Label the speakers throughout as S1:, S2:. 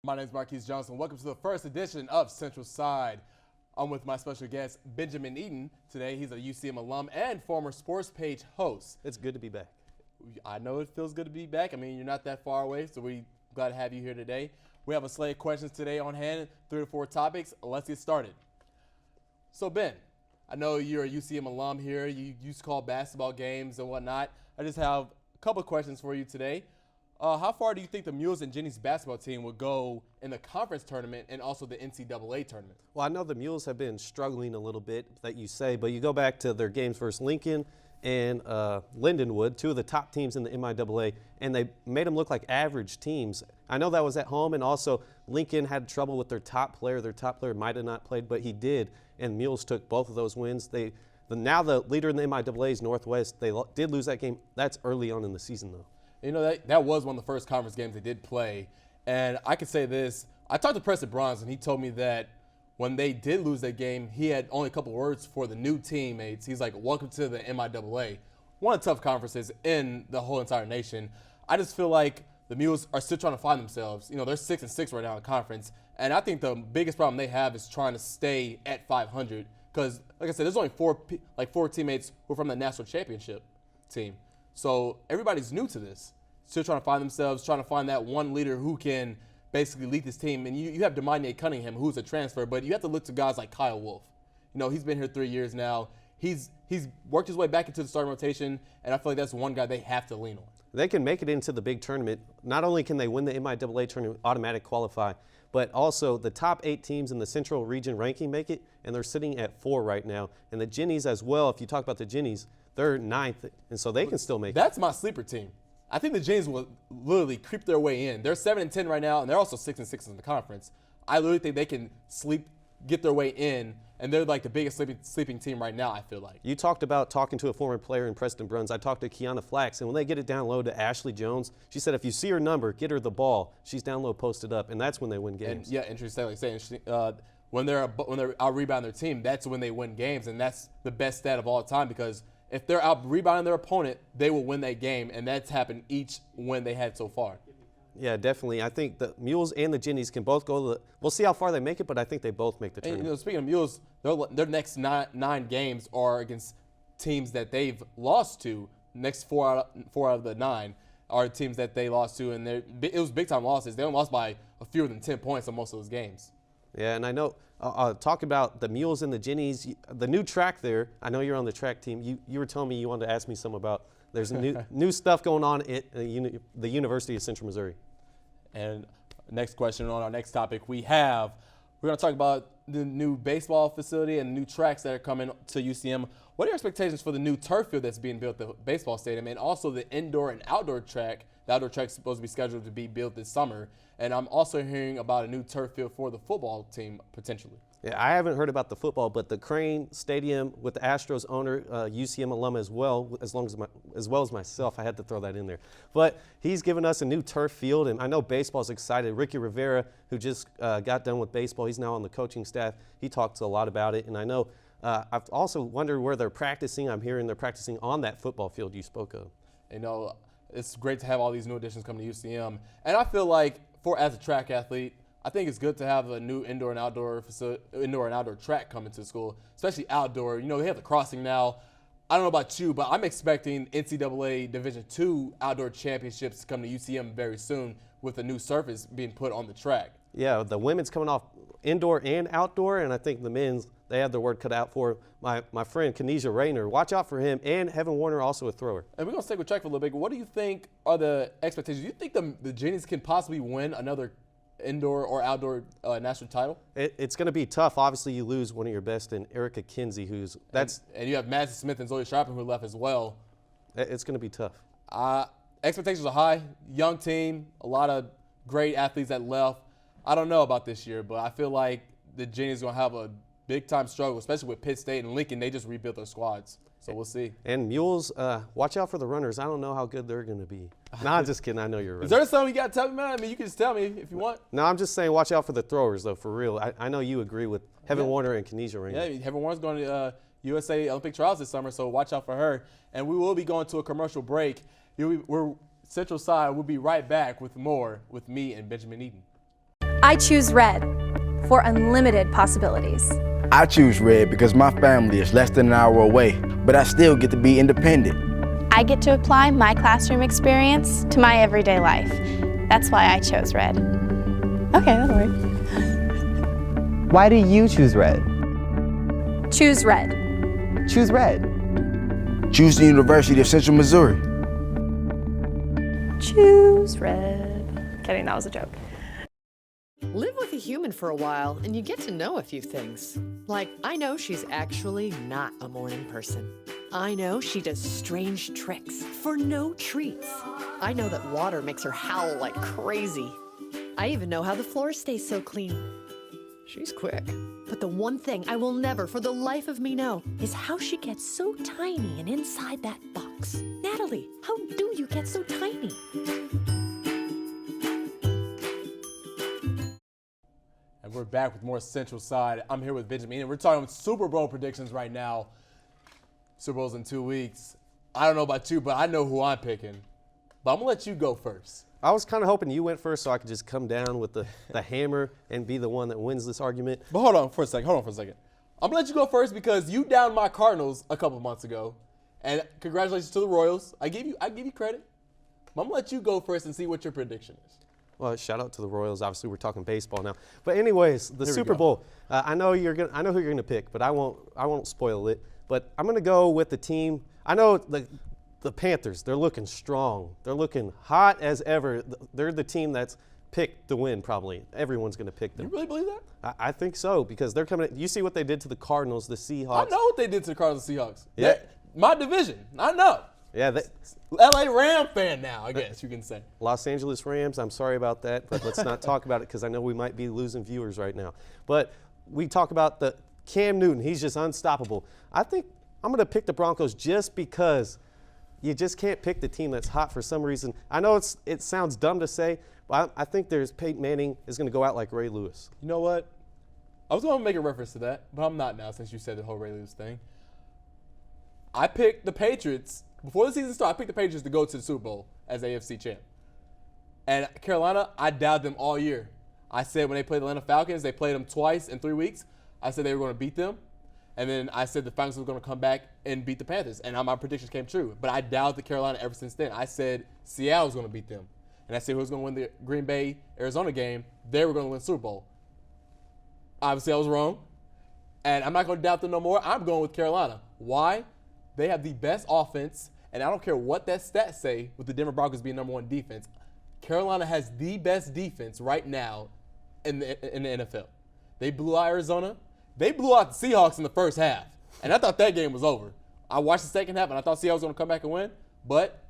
S1: My name is Marquis Johnson. Welcome to the first edition of Central Side. I'm with my special guest, Benjamyn Eaton. Today, he's a UCM alum and former sports page host.
S2: It's good to be back.
S1: I know it feels good to be back. I mean, you're not that far away, so we're glad to have you here today. We have a slate of questions today on hand, 3 to 4 topics. Let's get started. So, Ben, I know you're a UCM alum here. You used to call basketball games and whatnot. I just have a couple of questions for you today. How far do you think the Mules and Jennies basketball team will go in the conference tournament and also the NCAA tournament?
S2: Well, I know the Mules have been struggling a little bit, that you say, but you go back to their games versus Lincoln and Lindenwood, 2 of the top teams in the MIAA, and they made them look like average teams. I know that was at home, and also Lincoln had trouble with their top player. Their top player might have not played, but he did, and Mules took both of those wins. Now the leader in the MIAA is Northwest. They did lose that game. That's early on in the season, though.
S1: You know, that was one of the first conference games they did play. And I can say this. I talked to Preston Bronze, and he told me that when they did lose that game, he had only a couple words for the new teammates. He's like, welcome to the MIAA. One of the tough conferences in the whole entire nation. I just feel like the Mules are still trying to find themselves. You know, they're 6-6 right now in the conference. And I think the biggest problem they have is trying to stay at 500. Because, like I said, there's only four teammates who are from the national championship team. So everybody's new to this, still trying to find themselves, trying to find that one leader who can basically lead this team. And you have Demanye Cunningham, who's a transfer, but you have to look to guys like Kyle Wolf. You know, he's been here 3 years now. He's worked his way back into the starting rotation, and I feel like that's one guy they have to lean on.
S2: They can make it into the big tournament. Not only can they win the MIAA tournament, automatic qualify, but also the top 8 teams in the Central Region ranking make it, and they're sitting at 4 right now. And the Jennies as well, if you talk about the Jennies, they're 9th, and so they can still make it.
S1: That's my sleeper team. I think the Jennies will literally creep their way in. They're 7-10 right now, and they're also 6-6 in the conference. I literally think they can get their way in, and they're like the biggest sleeping team right now, I feel like.
S2: You talked about talking to a former player in Preston Bruns. I talked to Kiana Flax, and when they get it down low to Ashley Jones, she said if you see her number, get her the ball. She's down low, posted up, and that's when they win games.
S1: And yeah, interesting. Like saying when they're out rebounding their team, that's when they win games, and that's the best stat of all time because if they're out rebounding their opponent, they will win that game, and that's happened each win they had so far.
S2: Yeah, definitely. I think the Mules and the Jennies can both go we'll see how far they make it, but I think they both make the tournament.
S1: And, you know, speaking of Mules, their next nine games are against teams that they've lost to. Next four out of the 9 are teams that they lost to, and it was big-time losses. They only lost by fewer than 10 points on most of those games.
S2: Yeah, and I know, talk about the Mules and the Jennies, the new track there. I know you're on the track team. You were telling me you wanted to ask me something about there's new stuff going on at the University of Central Missouri.
S1: And next question on our next topic, we're going to talk about the new baseball facility and new tracks that are coming to UCM. What are your expectations for the new turf field that's being built at the baseball stadium and also the indoor and outdoor track? The outdoor track is supposed to be scheduled to be built this summer. And I'm also hearing about a new turf field for the football team potentially.
S2: Yeah, I haven't heard about the football, but the Crane Stadium with the Astros owner, UCM alum as well as myself, I had to throw that in there. But he's given us a new turf field, and I know baseball's excited. Ricky Rivera, who just got done with baseball, he's now on the coaching staff. He talks a lot about it, and I know I've also wondered where they're practicing. I'm hearing they're practicing on that football field you spoke of.
S1: You know, it's great to have all these new additions come to UCM, and I feel like as a track athlete, I think it's good to have a new indoor and outdoor track coming to the school, especially outdoor. You know, they have the crossing now. I don't know about you, but I'm expecting NCAA Division II outdoor championships to come to UCM very soon with a new surface being put on the track.
S2: Yeah, the women's coming off indoor and outdoor, and I think the men's, they have their word cut out for my friend Kenesha Rayner. Watch out for him, and Heaven Warner, also a thrower. And
S1: we're going to stick with track for a little bit. What do you think are the expectations? Do you think the Jennies can possibly win another indoor or outdoor national title?
S2: It's going to be tough. Obviously, you lose one of your best in Erica Kinsey,
S1: and you have Madison Smith and Zoe Sharpen who left as well.
S2: It's going to be tough.
S1: Expectations are high. Young team, a lot of great athletes that left. I don't know about this year, but I feel like the Jennies are going to have a big-time struggle, especially with Pitt State and Lincoln. They just rebuilt their squads. So we'll see.
S2: And Mules, watch out for the runners. I don't know how good they're going to be. No, I'm just kidding. I know you're a runner.
S1: Is there something you got to tell me, man? I mean, you can just tell me if you want.
S2: No, I'm just saying watch out for the throwers, though, for real. I know you agree with Heaven Warner and Kenesha Rayner.
S1: Yeah, Heaven Warner's going to USA Olympic trials this summer, so watch out for her. And we will be going to a commercial break. We're Central Side. We'll be right back with more with me and Benjamyn Eaton.
S3: I choose red for unlimited possibilities.
S4: I choose red because my family is less than an hour away, but I still get to be independent.
S5: I get to apply my classroom experience to my everyday life. That's why I chose red. Okay, that'll work.
S6: Why do you choose red?
S3: Choose red.
S6: Choose red.
S4: Choose the University of Central Missouri.
S3: Choose red. Kidding, that was a joke.
S7: Live with a human for a while and you get to know a few things. Like, I know she's actually not a morning person. I know she does strange tricks for no treats. I know that water makes her howl like crazy. I even know how the floor stays so clean. She's quick. But the one thing I will never for the life of me know is how she gets so tiny and inside that box. Natalie, how do you get so tiny?
S1: And we're back with more Central Side. I'm here with Benjamyn, and we're talking Super Bowl predictions right now. Super Bowl's in 2 weeks. I don't know about you, but I know who I'm picking. But I'm going to let you go first.
S2: I was kind of hoping you went first so I could just come down with the hammer and be the one that wins this argument.
S1: But hold on for a second. I'm going to let you go first because you downed my Cardinals a couple months ago. And congratulations to the Royals. I give you credit. But I'm going to let you go first and see what your prediction is.
S2: Well, shout out to the Royals. Obviously, we're talking baseball now. But anyways, the Super Bowl. I know who you're gonna pick, but I won't spoil it. But I'm gonna go with the team. I know the Panthers. They're looking strong. They're looking hot as ever. They're the team that's picked to win. Probably everyone's gonna pick them.
S1: You really believe that?
S2: I think so because they're coming. You see what they did to the Cardinals, the Seahawks.
S1: I know what they did to the Cardinals and Seahawks.
S2: Yeah.
S1: My division. I know.
S2: Yeah.
S1: LA Ram fan now, I guess you can say.
S2: Los Angeles Rams, I'm sorry about that, but let's not talk about it because I know we might be losing viewers right now. But we talk about the Cam Newton. He's just unstoppable. I think I'm going to pick the Broncos just because you just can't pick the team that's hot for some reason. I know it sounds dumb to say, but I think Peyton Manning is going to go out like Ray Lewis.
S1: You know what? I was going to make a reference to that, but I'm not now since you said the whole Ray Lewis thing. I picked the Patriots. Before the season started, I picked the Patriots to go to the Super Bowl as AFC champ. And Carolina, I doubted them all year. I said when they played the Atlanta Falcons, they played them twice in 3 weeks. I said they were going to beat them. And then I said the Falcons were going to come back and beat the Panthers. And my predictions came true. But I doubted Carolina ever since then. I said Seattle was going to beat them. And I said who was going to win the Green Bay-Arizona game. They were going to win the Super Bowl. Obviously, I was wrong. And I'm not going to doubt them no more. I'm going with Carolina. Why? They have the best offense. And I don't care what that stats say with the Denver Broncos being number one defense. Carolina has the best defense right now in the NFL. They blew out Arizona. They blew out the Seahawks in the first half. And I thought that game was over. I watched the second half, and I thought Seahawks was going to come back and win. But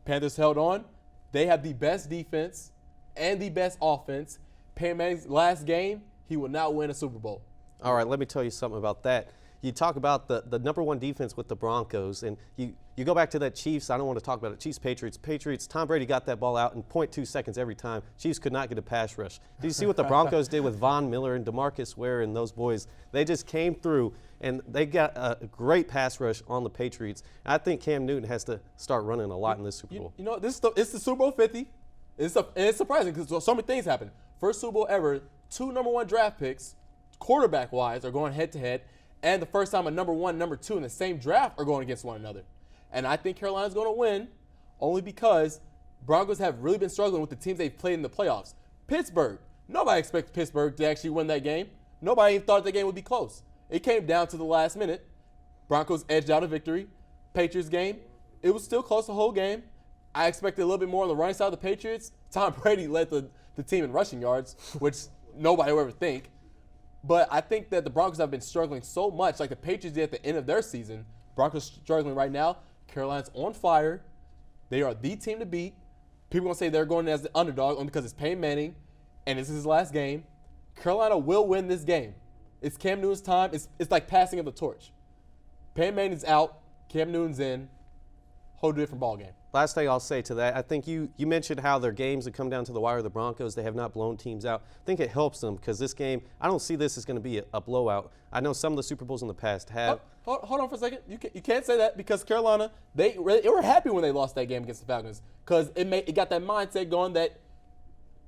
S1: Panthers held on. They have the best defense and the best offense. Peyton Manning's last game, he will not win a Super Bowl.
S2: All right, let me tell you something about that. You talk about the number one defense with the Broncos, and you go back to that Chiefs. I don't want to talk about it. Patriots. Tom Brady got that ball out in 0.2 seconds every time. Chiefs could not get a pass rush. Did you see what the Broncos did with Von Miller and DeMarcus Ware and those boys? They just came through, and they got a great pass rush on the Patriots. I think Cam Newton has to start running a lot in this Super Bowl.
S1: You know, it's the Super Bowl 50. It's surprising because so many things happen. First Super Bowl ever, 2 number one draft picks, quarterback-wise, are going head-to-head. And the first time a number one, number two in the same draft are going against one another. And I think Carolina's going to win only because Broncos have really been struggling with the teams they've played in the playoffs. Pittsburgh, nobody expects Pittsburgh to actually win that game. Nobody even thought that game would be close. It came down to the last minute. Broncos edged out a victory. Patriots game, it was still close the whole game. I expected a little bit more on the running side of the Patriots. Tom Brady led the team in rushing yards, which nobody would ever think. But I think that the Broncos have been struggling so much, like the Patriots did at the end of their season. Broncos struggling right now. Carolina's on fire. They are the team to beat. People are going to say they're going as the underdog only because it's Peyton Manning, and this is his last game. Carolina will win this game. It's Cam Newton's time. It's like passing of the torch. Peyton Manning's out. Cam Newton's in. Whole different ball game.
S2: Last thing I'll say to that, I think you mentioned how their games have come down to the wire. The Broncos, they have not blown teams out. I think it helps them because this game, I don't see this as going to be a blowout. I know some of the Super Bowls in the past have.
S1: Hold on for a second. You can't say that because Carolina, they were happy when they lost that game against the Falcons because it got that mindset going that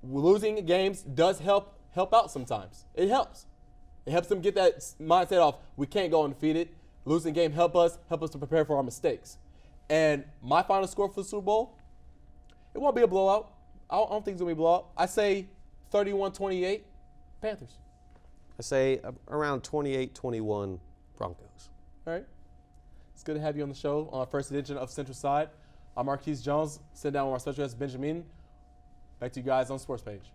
S1: losing games does help help out sometimes. It helps. It helps them get that mindset off. We can't go undefeated. Losing game help us to prepare for our mistakes. And my final score for the Super Bowl, it won't be a blowout. I don't think it's going to be a blowout. I say 31-28 Panthers.
S2: I say around 28-21 Broncos.
S1: All right. It's good to have you on the show on our first edition of Central Side. I'm Marquis Jones, sitting down with our special guest, Benjamyn. Back to you guys on Sports Page.